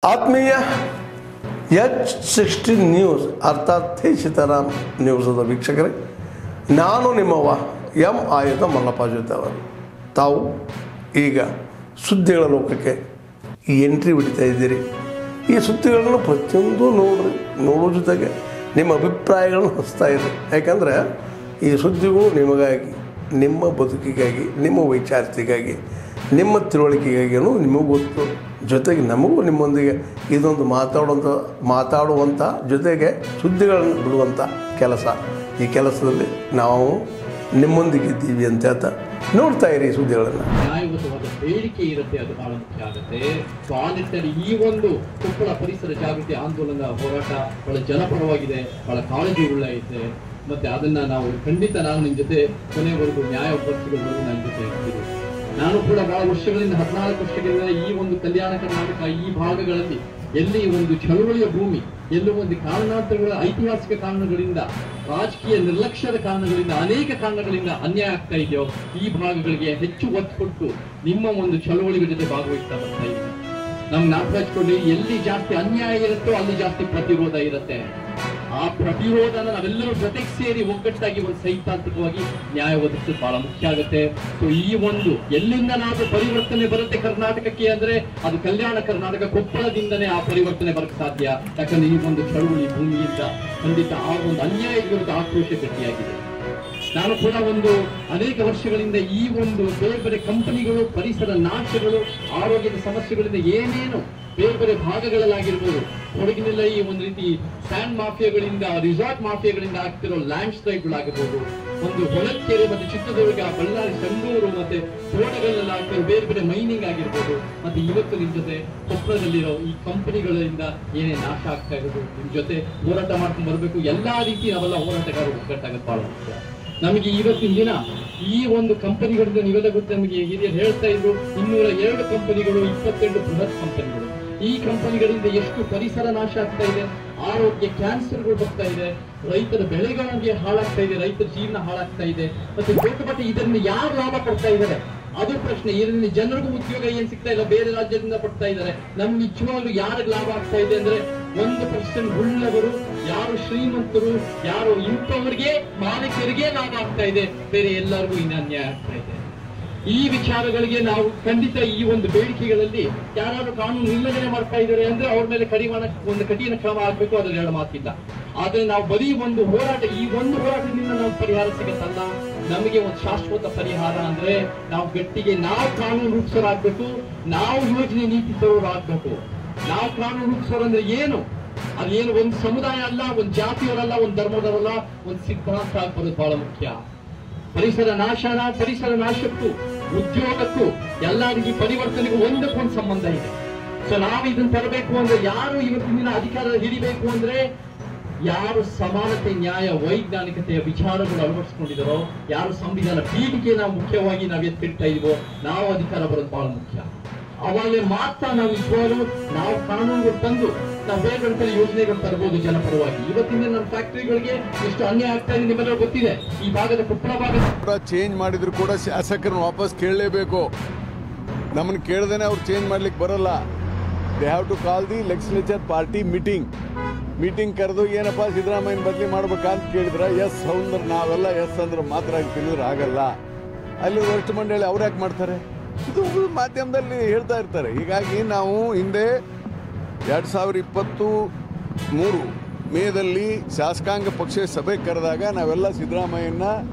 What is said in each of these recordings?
ಆತ್ಮೀಯ H16 news ಅರ್ಥಾತ್ ಸೀತಾರಾಮ್ ನ್ಯೂಸದ ವೀಕ್ಷಕರೇ, ನಾನು ನಿಮ್ಮವ ಎಂ ಆಯುಧ ಮಲ್ಲಪ್ಪ ಜೊತೆ ಅವರು. ತಾವು ಈಗ ಸುದ್ದಿಗಳ ಲೋಕಕ್ಕೆ ಎಂಟ್ರಿ ಹೊಡಿತಾ ಇದ್ದೀರಿ. ಈ ಸುದ್ದಿಗಳನ್ನು ಪ್ರತಿಯೊಂದು ನೋಡೋ ಜೊತೆಗೆ ನಿಮ್ಮ ಅಭಿಪ್ರಾಯಗಳನ್ನು ಹಚ್ತಾ ಇರಿ. ಯಾಕಂದರೆ ಈ ಸುದ್ದಿಗಳು ನಿಮಗಾಗಿ, ನಿಮ್ಮ ಬದುಕಿಗಾಗಿ, ನಿಮ್ಮ ವೈಚಾರಿಕೆಗಾಗಿ, ನಿಮ್ಮ ತಿಳುವಳಿಕೆಗಾಗಿಯೂ ನಿಮಗೂ ಗೊತ್ತು. ಜೊತೆಗೆ ನಮಗೂ ನಿಮ್ಮೊಂದಿಗೆ ಇದೊಂದು ಮಾತಾಡುವಂಥ ಜೊತೆಗೆ ಸುದ್ದಿಗಳನ್ನು ಬಿಡುವಂಥ ಕೆಲಸ. ಈ ಕೆಲಸದಲ್ಲಿ ನಾವು ನಿಮ್ಮೊಂದಿಗೆ ಇದ್ದೀವಿ ಅಂತ ಹೇಳ್ತಾ ನೋಡ್ತಾ ಇರಿ ಸುದ್ದಿಗಳನ್ನು. ನ್ಯಾಯಯುತವಾದ ಬೇಡಿಕೆ ಇರುತ್ತೆ, ಅದು ಬಹಳ ಮುಖ್ಯ ಆಗುತ್ತೆ. ಸೊ ಆ ನಿಟ್ಟಿನಲ್ಲಿ ಈ ಒಂದು ಕೊಪ್ಪಳ ಪರಿಸರ ಜಾಗೃತಿ ಆಂದೋಲನ ಹೋರಾಟ ಬಹಳ ಜನಪರವಾಗಿದೆ, ಬಹಳ ಕಾಳಜಿ ಉಳ್ಳ ಇದೆ. ಮತ್ತೆ ಅದನ್ನ ನಾವು ಖಂಡಿತ ನಾನು ನಿಮ್ಮ ಜೊತೆ ಕೊನೆವರೆಗೂ ನ್ಯಾಯ ಒದಗಿಸಿಕೊಳ್ಳುವವರೆಗೂ ನನ್ನ ಜೊತೆ ಇರ್ತೀನಿ. ನಾನು ಕೂಡ ಬಹಳ ವರ್ಷಗಳಿಂದ 14 ವರ್ಷಗಳಿಂದ ಈ ಒಂದು ಕಲ್ಯಾಣ ಕರ್ನಾಟಕ ಈ ಭಾಗಗಳಲ್ಲಿ ಎಲ್ಲಿ ಒಂದು ಚಳುವಳಿಯ ಭೂಮಿ, ಎಲ್ಲೂ ಒಂದು ಕಾರಣಾಂತರಗಳ ಐತಿಹಾಸಿಕ ಕಾರಣಗಳಿಂದ, ರಾಜಕೀಯ ನಿರ್ಲಕ್ಷ್ಯದ ಕಾರಣಗಳಿಂದ, ಅನೇಕ ಕಾರಣಗಳಿಂದ ಅನ್ಯಾಯ ಆಗ್ತಾ ಇದೆಯೋ ಈ ಭಾಗಗಳಿಗೆ ಹೆಚ್ಚು ಒತ್ತು ಕೊಟ್ಟು ನಿಮ್ಮ ಒಂದು ಚಳುವಳಿಗಳ ಜೊತೆ ಭಾಗವಹಿಸ್ತಾ ಬರ್ತಾ ಇದ್ದೀನಿ. ನಮ್ಗೆ ಜ್ಞಾಪಕ ಹಚ್ಕೊಳ್ಳಿ, ಎಲ್ಲಿ ಜಾಸ್ತಿ ಅನ್ಯಾಯ ಇರುತ್ತೋ ಅಲ್ಲಿ ಜಾಸ್ತಿ ಪ್ರತಿರೋಧ ಇರುತ್ತೆ. ಆ ಪ್ರತಿರೋಧನ ನಾವೆಲ್ಲರೂ ಜೊತೆಗೆ ಸೇರಿ ಒಗ್ಗಟ್ಟಾಗಿ ಒಂದು ಸೈದ್ಧಾಂತಿಕವಾಗಿ ನ್ಯಾಯ ಒದಗಿಸೋದು ಬಹಳ ಮುಖ್ಯ ಆಗುತ್ತೆ. ಸೊ ಈ ಒಂದು ಎಲ್ಲಿಂದ ನಾವು ಪರಿವರ್ತನೆ ಬರುತ್ತೆ ಕರ್ನಾಟಕಕ್ಕೆ ಅಂದ್ರೆ ಅದು ಕಲ್ಯಾಣ ಕರ್ನಾಟಕ ಕೊಪ್ಪಳದಿಂದನೇ ಆ ಪರಿವರ್ತನೆ ಬರಕ್ಕೆ ಸಾಧ್ಯ. ಯಾಕಂದ್ರೆ ಈ ಒಂದು ಚಳುವಳಿ ಭೂಮಿಯಿಂದ ಖಂಡಿತ ಆ ಒಂದು ಅನ್ಯಾಯ ವಿರುದ್ಧ ಆಕ್ರೋಶ ಗಟ್ಟಿಯಾಗಿದೆ. ನಾನು ಕೂಡ ಅನೇಕ ವರ್ಷಗಳಿಂದ ಈ ಒಂದು ಬೇರೆ ಬೇರೆ ಕಂಪನಿಗಳು, ಪರಿಸರ ನಾಶಗಳು, ಆರೋಗ್ಯದ ಸಮಸ್ಯೆಗಳಿಂದ ಏನೇನು ಬೇರೆ ಬೇರೆ ಭಾಗಗಳಲ್ಲಾಗಿರ್ಬೋದು, ಕೊಡಗಿನೆಲ್ಲ ಈ ಒಂದು ರೀತಿ ಸ್ಯಾಂಡ್ ಮಾಫಿಯಾಗಳಿಂದ, ರಿಸಾರ್ಟ್ ಮಾಫಿಯಾಗಳಿಂದ ಆಗ್ತಿರೋ ಲ್ಯಾಂಡ್ ಸ್ಲೈಡ್ಗಳಾಗಿರ್ಬೋದು, ಒಂದು ಹೊಳಲ್ಕೆರೆ ಮತ್ತೆ ಚಿತ್ರದುರ್ಗ, ಬಳ್ಳಾರಿ, ಸಂಡೂರು ಮತ್ತೆ ತೋಟಗಳೆಲ್ಲ ಆಗ್ತಿರೋ ಬೇರೆ ಬೇರೆ ಮೈನಿಂಗ್ ಆಗಿರ್ಬೋದು, ಮತ್ತೆ ಇವತ್ತು ನಿಮ್ ಜೊತೆ ಕೊಪ್ಪಳದಲ್ಲಿರೋ ಈ ಕಂಪನಿಗಳಿಂದ ಏನೇ ನಾಶ ಆಗ್ತಾ ಇರೋದು, ನಿಮ್ ಜೊತೆ ಹೋರಾಟ ಮಾಡ್ಕೊಂಡು ಬರಬೇಕು. ಎಲ್ಲಾ ರೀತಿ ನಾವೆಲ್ಲ ಹೋರಾಟಗಾರರು ಒಗ್ಗಟ್ಟಾಗತ್ತೆ ಬಹಳ ಮುಖ್ಯ. ನಮಗೆ ಇವತ್ತಿನ ದಿನ ಈ ಒಂದು ಕಂಪನಿಗಳಿಂದ ನೀವೆಲ್ಲ ಗೊತ್ತು, ನಮಗೆ ಹಿರಿಯರು ಹೇಳ್ತಾ ಇದ್ರು 202 ಕಂಪನಿಗಳು, 22 ಬೃಹತ್ ಕಂಪನಿಗಳು. ಈ ಕಂಪನಿಗಳಿಂದ ಎಷ್ಟು ಪರಿಸರ ನಾಶ ಆಗ್ತಾ ಇದೆ, ಆರೋಗ್ಯ ಕ್ಯಾನ್ಸರ್ಗಳು ಬರ್ತಾ ಇದೆ, ರೈತರ ಬೆಳೆಗಳಿಗೆ ಹಾಳಾಗ್ತಾ ಇದೆ, ರೈತರ ಜೀವನ ಹಾಳಾಗ್ತಾ ಇದೆ. ಮತ್ತೆ ದೊಡ್ಡ ಇದರಿಂದ ಯಾರು ಲಾಭ ಪಡ್ತಾ ಇದ್ದಾರೆ ಅದು ಪ್ರಶ್ನೆ. ಇದರಿಂದ ಜನರಿಗೂ ಉದ್ಯೋಗ ಏನ್ ಸಿಗ್ತಾ ಇಲ್ಲ, ಬೇರೆ ರಾಜ್ಯದಿಂದ ಪಡ್ತಾ ಇದ್ದಾರೆ. ನಮ್ಗೆ ನಿಜವಾಗ್ಲೂ ಯಾರಿಗೆ ಲಾಭ ಆಗ್ತಾ ಇದೆ ಅಂದ್ರೆ 1% ಉಳ್ಳವರು, ಯಾರು ಶ್ರೀಮಂತರು, ಯಾರು ಇಂಥವರಿಗೆ ಮಾಲೀಕರಿಗೆ ಲಾಭ ಆಗ್ತಾ ಇದೆ, ಬೇರೆ ಎಲ್ಲರಿಗೂ ಇನ್ನು ಅನ್ಯಾಯ ಆಗ್ತಾ ಇದೆ. ಈ ವಿಚಾರಗಳಿಗೆ ನಾವು ಖಂಡಿತ ಈ ಒಂದು ಬೇಡಿಕೆಗಳಲ್ಲಿ ಯಾರಾದ್ರೂ ಕಾನೂನು ಉಲ್ಲಂಘನೆ ಮಾಡ್ತಾ ಇದ್ದಾರೆ ಅಂದ್ರೆ ಅವ್ರ ಮೇಲೆ ಕಠಿಣ ಕ್ರಮ ಆಗ್ಬೇಕು, ಅದ್ರಲ್ಲಿ ಎರಡು ಮಾತಿಲ್ಲ. ಆದ್ರೆ ನಾವು ಬರೀ ಒಂದು ಹೋರಾಟ, ಈ ಒಂದು ಹೋರಾಟದಿಂದ ನಾವು ಪರಿಹಾರ ಸಿಗತ್ತಲ್ಲ. ನಮಗೆ ಒಂದು ಶಾಶ್ವತ ಪರಿಹಾರ ಅಂದ್ರೆ ನಾವು ಗಟ್ಟಿಗೆ ನಾವು ಕಾನೂನು ರೂಪಿಸೋರಾಗ್ಬೇಕು, ನಾವು ಯೋಜನೆ ನೀತಿ ತರೋರಾಗ್ಬೇಕು. ನಾವು ಕಾನೂನು ರೂಪಿಸೋರು ಅಂದ್ರೆ ಏನು? ಅದೇನು ಒಂದು ಸಮುದಾಯ ಅಲ್ಲ, ಒಂದು ಜಾತಿಯವರಲ್ಲ, ಒಂದು ಧರ್ಮದವರಲ್ಲ, ಒಂದು ಸಿದ್ಧಾಂತ ಬರೋದು ಬಹಳ ಮುಖ್ಯ. ಪರಿಸರ ನಾಶಕ್ಕೂ ಉದ್ಯೋಗಕ್ಕೂ ಎಲ್ಲರಿಗೂ ಪರಿವರ್ತನೆಗೂ ಒಂದಕ್ಕೊಂದು ಸಂಬಂಧ ಇದೆ. ಸೊ ನಾವು ಇದನ್ನ ತರಬೇಕು ಅಂದ್ರೆ, ಯಾರು ಇವತ್ತಿನ ಅಧಿಕಾರ ಹಿಡಿಬೇಕು ಅಂದ್ರೆ ಯಾರು ಸಮಾನತೆ, ನ್ಯಾಯ, ವೈಜ್ಞಾನಿಕತೆಯ ವಿಚಾರಗಳು ಅಳವಡಿಸ್ಕೊಂಡಿದ್ದಾರೋ, ಯಾರು ಸಂವಿಧಾನ ಪೀಠಿಕೆ ನಾವು ಮುಖ್ಯವಾಗಿ ನಾವು ಎತ್ತಿಡ್ತಾ ಇದೀವೋ, ನಾವು ಅಧಿಕಾರ ಬರೋದು ಬಹಳ ಮುಖ್ಯ. ಅವಾಗಲೇ ಮಾತ್ರ ನಾವು ನಿಜವಾಗ್ಲೂ ನಾವು ಕಾನೂನುಗಳು ತಂದು ನಾವು ಬೇರೆ ಬೇರೆ ಯೋಜನೆಗಳು ತರಬಹುದು ಜನಪರವಾಗಿ. ಇವತ್ತಿನ ನಮ್ಮ ಫ್ಯಾಕ್ಟರಿಗಳಿಗೆ ಎಷ್ಟು ಅನ್ಯಾಯ ಆಗ್ತಾ ಇದೆ ನಿಮ್ಮೆಲ್ಲ ಗೊತ್ತಿದೆ. ಈ ಭಾಗದ ಕೊಪ್ಪಳ ಭಾಗ ಚೇಂಜ್ ಮಾಡಿದ್ರು ಕೂಡ ಶಾಸಕರನ್ನು ವಾಪಸ್ ಕೇಳಲೇಬೇಕು. ನಮ್ಮನ್ನು ಕೇಳ್ದೇನೆ ಅವ್ರು ಚೇಂಜ್ ಮಾಡ್ಲಿಕ್ಕೆ ಬರಲ್ಲ. They have to call the legislature party meeting ಕರೆದು ಏನಪ್ಪ ಸಿದ್ದರಾಮಯ್ಯನ ಬದಲಿ ಮಾಡ್ಬೇಕಂತ ಕೇಳಿದ್ರೆ ಎಸ್ ಅಂದ್ರೆ ನಾವೆಲ್ಲ ಎಸ್ ಅಂದ್ರೆ ಮಾತ್ರ ತಿಳಿದ್ರೆ ಆಗಲ್ಲ. ಅಲ್ಲಿ ವರಿಷ್ಠ ಮಂಡಳಿ ಅವ್ರು ಯಾಕೆ ಮಾಡ್ತಾರೆ? ಇದು ಮಾಧ್ಯಮದಲ್ಲಿ ಹೇಳ್ತಾ ಇರ್ತಾರೆ. ಹೀಗಾಗಿ ನಾವು ಹಿಂದೆ 2023 ಮೇದಲ್ಲಿ ಶಾಸಕಾಂಗ ಪಕ್ಷ ಸಭೆ ಕರೆದಾಗ ನಾವೆಲ್ಲ ಸಿದ್ದರಾಮಯ್ಯನ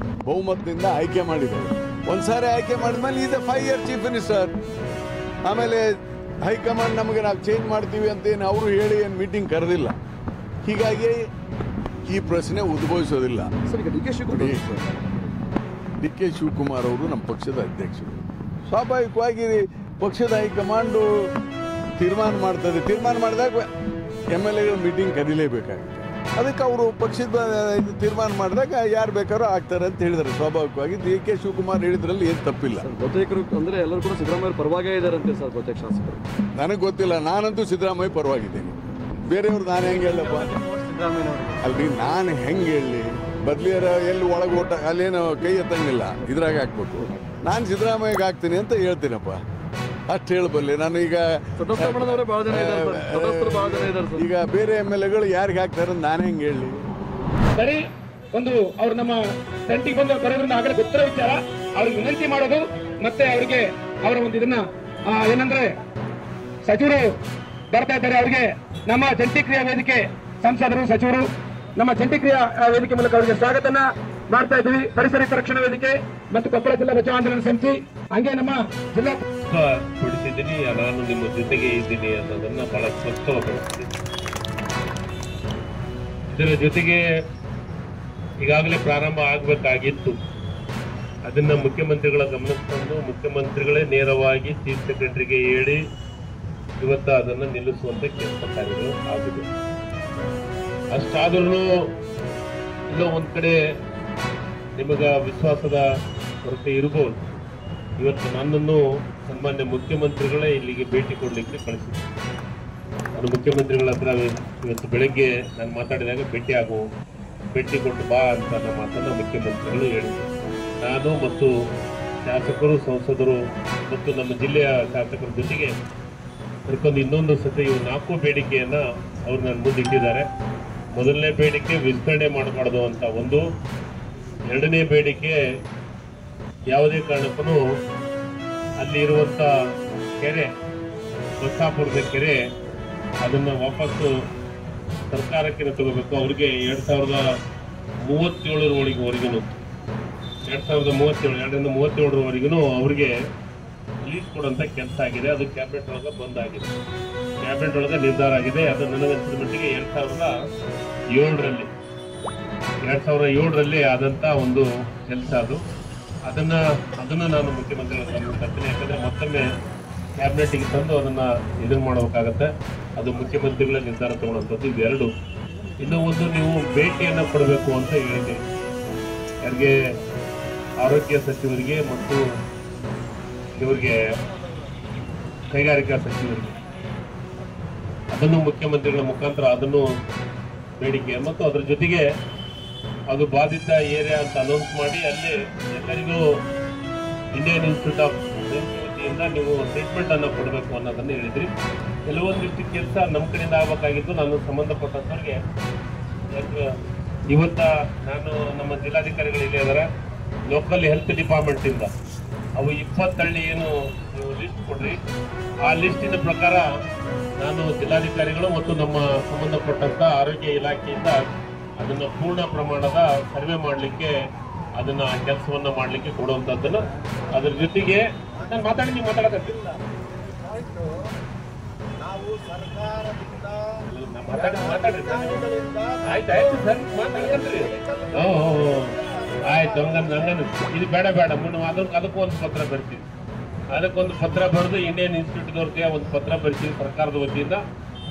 ಬಹುಮತದಿಂದ ಆಯ್ಕೆ ಮಾಡಿದ್ದೇವೆ. ಒಂದ್ಸಾರಿ ಆಯ್ಕೆ ಮಾಡಿದ್ಮೇಲೆ ಈಸ್ 5 year ಚೀಫ್ ಮಿನಿಸ್ಟರ್. ಆಮೇಲೆ ಹೈಕಮಾಂಡ್ ನಮಗೆ ನಾವು ಚೇಂಜ್ ಮಾಡ್ತೀವಿ ಅಂತ ಏನು ಅವರು ಹೇಳಿ ಏನು ಮೀಟಿಂಗ್ ಕರೆದಿಲ್ಲ. ಹೀಗಾಗಿ ಈ ಪ್ರಶ್ನೆ ಉದ್ಭವಿಸೋದಿಲ್ಲ. ಡಿ ಕೆ ಶಿವಕುಮಾರ್ ಅವರು ನಮ್ಮ ಪಕ್ಷದ ಅಧ್ಯಕ್ಷರು. ಸ್ವಾಭಾವಿಕವಾಗಿ ಪಕ್ಷದ ಹೈಕಮಾಂಡು ತೀರ್ಮಾನ ಮಾಡ್ತದೆ. ತೀರ್ಮಾನ ಮಾಡಿದಾಗ MLA ಮೀಟಿಂಗ್ ಕರೀಲೇಬೇಕಾಗುತ್ತೆ. ಅದಕ್ಕೆ ಅವರು ಪಕ್ಷದ ತೀರ್ಮಾನ ಮಾಡಿದಾಗ ಯಾರು ಬೇಕಾದ್ರೂ ಆಗ್ತಾರೆ ಅಂತ ಹೇಳಿದ್ದಾರೆ. ಸ್ವಾಭಾವಿಕವಾಗಿ ಡಿ ಕೆ ಶಿವಕುಮಾರ್ ಹೇಳಿದ್ರಲ್ಲಿ ಏನು ತಪ್ಪಿಲ್ಲ. ಬಹುತೇಕರು ಅಂದರೆ ಎಲ್ಲರೂ ಕೂಡ ಸಿದ್ದರಾಮಯ್ಯ ಪರವಾಗೇ ಇದ್ದಾರಂತೆ ಸರ್ ಬಹುತೇಕ ಶಾಸಕರು. ನನಗೆ ಗೊತ್ತಿಲ್ಲ, ನಾನಂತೂ ಸಿದ್ದರಾಮಯ್ಯ ಪರವಾಗಿದ್ದೇನೆ. ಬೇರೆಯವ್ರು ನಾನು ಹೆಂಗೆ ಹೇಳಪ್ಪ? ಅಲ್ರಿ, ನಾನು ಹೆಂಗೆ ಹೇಳಲಿ? ಬದ್ಲಿಯರ ಎಲ್ಲಿ ಒಳಗೆ ಓಟ ಅಲ್ಲೇನು ಕೈ ಎತ್ತಂಗಿಲ್ಲ, ಇದ್ರಾಗ ಹಾಕ್ಬೇಕು. ನಾನು ಸಿದ್ದರಾಮಯ್ಯಗೆ ಹಾಕ್ತೀನಿ ಅಂತ ಹೇಳ್ತೀನಪ್ಪ. ಅಷ್ಟು ಹೇಳಬಲ್ಲೆ. ನಾನು ಈಗ ಸದಸ್ಯರವರೇ ಬಹಳ ಜನ ಇದ್ದಾರೆ ಸರ್, ಸದಸ್ಯರು ಬಹಳ ಜನ ಇದ್ದಾರೆ ಸರ್. ಈಗ ಬೇರೆ MLAಗಳು ಯಾರಿಗೆ ಹಾಕ್ತಾರೆ ಅಂತ ನಾನೇ ಹೆಂಗೆ ಹೇಳಿ. ಸರಿ, ಒಂದು ಅವ್ರು ನಮ್ಮ ಟೆಂಟಿಗೆ ಬಂದು ಬರೋದ್ರಿಂದ ಆಗಲೇ ಗೊತ್ತಿರೋ ವಿಚಾರ, ಅವ್ರಿಗೆ ವಿನಂತಿ ಮಾಡೋದು ಮತ್ತೆ ಅವರಿಗೆ ಅವರ ಒಂದು ಇದನ್ನ ಏನಂದ್ರೆ ಸಚಿವರು ಬರ್ತಾ ಇದ್ದಾರೆ, ಅವರಿಗೆ ನಮ್ಮ ಜಂಟಿ ಕ್ರಿಯಾ ವೇದಿಕೆ ಸಂಸದರು ಸಚಿವರು ನಮ್ಮ ಜಂಟಿ ಕ್ರಿಯಾ ವೇದಿಕೆ ಮೂಲಕ ಅವರಿಗೆ ಸ್ವಾಗತನ ಮಾಡ್ತಾ ಇದ್ದೀವಿ. ಪರಿಸರ ರಕ್ಷಣಾ ವೇದಿಕೆ ಮತ್ತು ಕೊಪ್ಪಳ ಜಿಲ್ಲಾ ಬಚಾವ್ ಆಂದೋಲನ ಸಮಿತಿ, ಹಂಗೆ ನಮ್ಮ ಜಿಲ್ಲಾ ಪಡಿಸಿದ್ದೀನಿ, ನಾನು ನಿಮ್ಮ ಜೊತೆಗೆ ಇದ್ದೀನಿ ಅನ್ನೋದನ್ನ ಬಹಳ ಸ್ಪಷ್ಟವಾಗಿರ್ತೀನಿ. ಇದರ ಜೊತೆಗೆ ಈಗಾಗಲೇ ಪ್ರಾರಂಭ ಆಗಬೇಕಾಗಿತ್ತು, ಅದನ್ನ ಮುಖ್ಯಮಂತ್ರಿಗಳ ಗಮನಕ್ಕೆ ತಂದು ಮುಖ್ಯಮಂತ್ರಿಗಳೇ ನೇರವಾಗಿ ಚೀಫ್ ಸೆಕ್ರೆಟರಿಗೆ ಹೇಳಿ ಇವತ್ತು ಅದನ್ನ ನಿಲ್ಲಿಸುವಂತ ಕೆಲಸ ಕಾರ್ಯಗಳು ಆಗಿದೆ. ಅಷ್ಟಾದ್ರೂ ಎಲ್ಲೋ ಒಂದ್ ಕಡೆ ನಿಮಗ ವಿಶ್ವಾಸದ ಕೊರತೆ ಇರಬಹುದು. ಇವತ್ತು ನನ್ನನ್ನು ಸನ್ಮಾನ್ಯ ಮುಖ್ಯಮಂತ್ರಿಗಳೇ ಇಲ್ಲಿಗೆ ಭೇಟಿ ಕೊಡಲಿಕ್ಕೆ ಕಳಿಸಿದ್ರು. ನಾನು ಮುಖ್ಯಮಂತ್ರಿಗಳ ಹತ್ರ ಇವತ್ತು ಬೆಳಗ್ಗೆ ನಾನು ಮಾತಾಡಿದಾಗ ಭೇಟಿ ಕೊಟ್ಟು ಬಾ ಅಂತ ನನ್ನ ಮಾತನ್ನ ಮುಖ್ಯಮಂತ್ರಿಗಳು ಹೇಳಿದರು. ನಾನು ಮತ್ತು ಶಾಸಕರು, ಸಂಸದರು ಮತ್ತು ನಮ್ಮ ಜಿಲ್ಲೆಯ ಶಾಸಕರ ಜೊತೆಗೆ ಕರ್ಕೊಂಡು ಇನ್ನೊಂದು ಸತಿ ಇವು 4 ಬೇಡಿಕೆಯನ್ನ ಅವ್ರು ನನ್ನ ಮುಂದೆ ಇಟ್ಟಿದ್ದಾರೆ. ಮೊದಲನೇ ಬೇಡಿಕೆ ವಿಸ್ತರಣೆ ಮಾಡಬಾರ್ದು ಅಂತ ಒಂದು, ಎರಡನೇ ಬೇಡಿಕೆ ಯಾವುದೇ ಕಾರಣಕ್ಕೂ ಅಲ್ಲಿ ಇರುವಂತ ಕೆರೆ, ಬಸ್ಸಾಪುರದ ಕೆರೆ, ಅದನ್ನ ವಾಪಸ್ಸು ಸರ್ಕಾರಕ್ಕೆ ತಗೋಬೇಕು. ಅವ್ರಿಗೆ 2037ರವರೆಗೂ 2037ರವರೆಗೂ ಅವ್ರಿಗೆ ಲೀಸ್ ಕೊಡುವಂತ ಕೆಲಸ ಆಗಿದೆ. ಅದು ಕ್ಯಾಬಿನೆಟ್ ಒಳಗೆ ಬಂದಾಗಿದೆ, ಕ್ಯಾಬಿನೆಟ್ ಒಳಗೆ ನಿರ್ಧಾರ ಆಗಿದೆ. ಅದು ನನಗನ್ಸಿದ ಮಟ್ಟಿಗೆ 2007ರಲ್ಲಿ ಆದಂತ ಒಂದು ಕೆಲಸ ಅದು. ಅದನ್ನ ನಾನು ಮುಖ್ಯಮಂತ್ರಿಗಳ ಗಮನಕ್ಕೆ ತರ್ತೀನಿ. ಯಾಕಂದ್ರೆ ಮತ್ತೊಮ್ಮೆ ಕ್ಯಾಬಿನೆಟ್ಗೆ ತಂದು ಅದನ್ನ ಇದನ್ನ ಮಾಡಬೇಕಾಗತ್ತೆ. ಅದು ಮುಖ್ಯಮಂತ್ರಿಗಳ ನಿರ್ಧಾರ ತಗೊಳ್ಳುವಂಥದ್ದು. ಇವೆರಡು. ಇನ್ನು ಒಂದು, ನೀವು ಭೇಟಿಯನ್ನ ಕೊಡಬೇಕು ಅಂತ ಹೇಳಿದ್ದೀವಿ ಯಾರಿಗೆ, ಆರೋಗ್ಯ ಸಚಿವರಿಗೆ ಮತ್ತು ಇವರಿಗೆ ಕೈಗಾರಿಕಾ ಸಚಿವರಿಗೆ. ಅದನ್ನು ಮುಖ್ಯಮಂತ್ರಿಗಳ ಮುಖಾಂತರ ಅದನ್ನು ಬೇಡಿಕೆ, ಮತ್ತು ಅದರ ಜೊತೆಗೆ ಅದು ಬಾಧಿತ ಏರಿಯಾ ಅಂತ ಅನೌನ್ಸ್ ಮಾಡಿ ಅಲ್ಲಿ ಎಲ್ಲರಿಗೂ ಇಂಡಿಯನ್ ಇನ್ಸ್ಟಿಟ್ಯೂಟ್ ಆಫ್ ಸೈನ್ಸ್ ವತಿಯಿಂದ ನೀವು ಟ್ರೀಟ್ಮೆಂಟ್ ಅನ್ನು ಕೊಡಬೇಕು ಅನ್ನೋದನ್ನು ಹೇಳಿದ್ರಿ. ಕೆಲವೊಂದಿಷ್ಟು ಕೆಲಸ ನಮ್ಮ ಕಡೆಯಿಂದ ಆಗಬೇಕಾಗಿದ್ದು, ನಾನು ಸಂಬಂಧಪಟ್ಟಂತವ್ರಿಗೆ ಇವತ್ತ ನಾನು ನಮ್ಮ ಜಿಲ್ಲಾಧಿಕಾರಿಗಳು ಇಲ್ಲಿ ಇದ್ದಾರೆ, ಲೋಕಲ್ ಹೆಲ್ತ್ ಡಿಪಾರ್ಟ್ಮೆಂಟ್ ಇಂದ ಅವು 20 ಹಳ್ಳಿ ಏನು ನೀವು ಲಿಸ್ಟ್ ಕೊಡ್ರಿ, ಆ ಲಿಸ್ಟಿನ ಪ್ರಕಾರ ನಾನು ಜಿಲ್ಲಾಧಿಕಾರಿಗಳು ಮತ್ತು ನಮ್ಮ ಸಂಬಂಧಪಟ್ಟಂತ ಆರೋಗ್ಯ ಇಲಾಖೆಯಿಂದ ಅದನ್ನ ಪೂರ್ಣ ಪ್ರಮಾಣದ ಸರ್ವೆ ಮಾಡಲಿಕ್ಕೆ, ಅದನ್ನ ಕೆಲಸವನ್ನ ಮಾಡಲಿಕ್ಕೆ ಕೊಡುವಂತದ್ದನ್ನು, ಅದ್ರ ಜೊತೆಗೆ ನಾನು ಮಾತಾಡಕತ್ತೀನಿ. ಆಯ್ತು ಸರ್, ಮಾತಾಡ್ಕಂತ್ರಿ. ಆಯ್ತು, ಹಂಗನ್ ಇದು ಬೇಡ ಅದಕ್ಕೂ ಒಂದು ಪತ್ರ ಬರ್ತೀವಿ. ಅದಕ್ಕೊಂದು ಪತ್ರ ಬರೆದು ಇಂಡಿಯನ್ ಇನ್ಸ್ಟಿಟ್ಯೂಟ್ದವ್ರಿಗೆ ಒಂದು ಪತ್ರ ಬರ್ತೀವಿ ಸರ್ಕಾರದ ವತಿಯಿಂದ.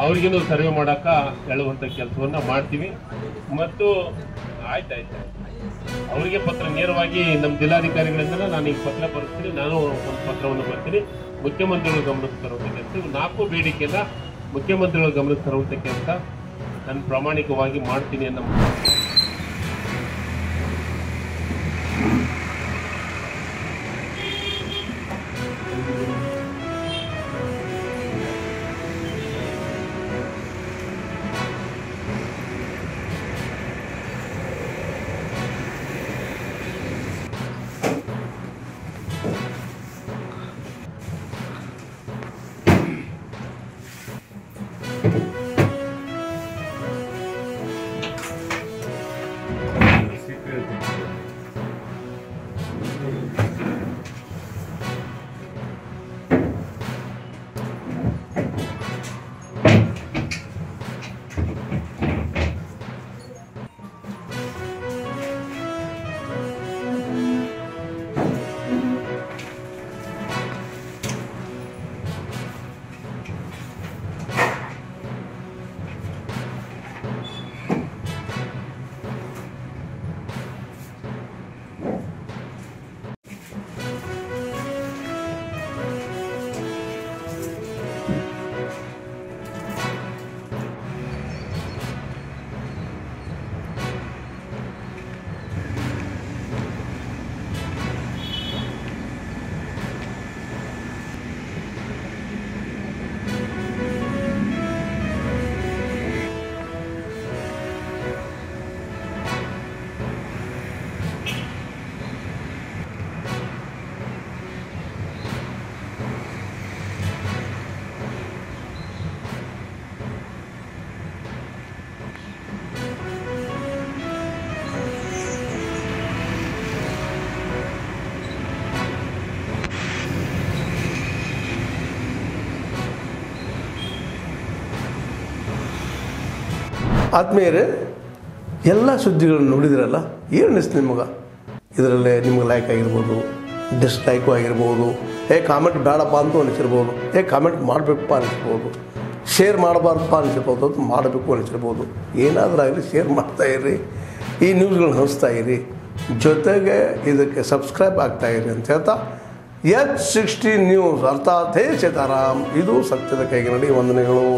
ಅವ್ರಿಗೇನು ಸರ್ವೆ ಮಾಡಕ್ಕ ಹೇಳುವಂತ ಕೆಲಸವನ್ನ ಮಾಡ್ತೀವಿ. ಮತ್ತು ಆಯ್ತಾಯ್ತು, ಅವರಿಗೆ ಪತ್ರ ನೇರವಾಗಿ ನಮ್ಮ ಜಿಲ್ಲಾಧಿಕಾರಿಗಳಿಂದ ನಾನು ಈಗ ಪತ್ರ ಬರ್ತೀನಿ. ನಾನು ಒಂದು ಪತ್ರವನ್ನು ಬರ್ತೀನಿ, ಮುಖ್ಯಮಂತ್ರಿಗಳ ಗಮನಕ್ಕೆ ತರುವಂತ ಕೆಲಸ. 4 ಬೇಡಿಕೆಯನ್ನ ಮುಖ್ಯಮಂತ್ರಿಗಳ ಗಮನಕ್ಕೆ ತರುವಂತ ಕೆಲಸ ನಾನು ಪ್ರಾಮಾಣಿಕವಾಗಿ ಮಾಡ್ತೀನಿ ಅನ್ನೋ ಆದ್ಮೇಲೆ ಎಲ್ಲ ಸುದ್ದಿಗಳನ್ನು ನೋಡಿದ್ರಲ್ಲ, ಏನು ಅನಿಸ್ತು ನಿಮಗೆ? ಇದರಲ್ಲೇ ನಿಮ್ಗೆ ಲೈಕ್ ಆಗಿರ್ಬೋದು, ಡಿಸ್ಲೈಕು ಆಗಿರ್ಬೋದು, ಕಾಮೆಂಟ್ ಬೇಡಪ್ಪ ಅಂತೂ ಅನಿಸಿರ್ಬೋದು, ಕಾಮೆಂಟ್ ಮಾಡಬೇಕಪ್ಪ ಅನಿಸ್ಬೋದು, ಶೇರ್ ಮಾಡಬಾರ್ದಪ್ಪ ಅನಿಸಿರ್ಬೋದು, ಅದು ಮಾಡಬೇಕು ಅನಿಸಿರ್ಬೋದು. ಏನಾದರೂ ಆಗಲಿ ಶೇರ್ ಮಾಡ್ತಾಯಿರಿ, ಈ ನ್ಯೂಸ್ಗಳನ್ನ ಹಂಚ್ತಾ ಇರಿ, ಜೊತೆಗೆ ಇದಕ್ಕೆ ಸಬ್ಸ್ಕ್ರೈಬ್ ಆಗ್ತಾಯಿರಿ ಅಂತ ಹೇಳ್ತಾ H16 ನ್ಯೂಸ್ ಅರ್ಥಾತ್ ಹೇ ಸೀತಾರಾಮ್, ಇದು ಸತ್ಯದ ಕೈಗೆ ನಡಿ. ವಂದನೆಗಳು.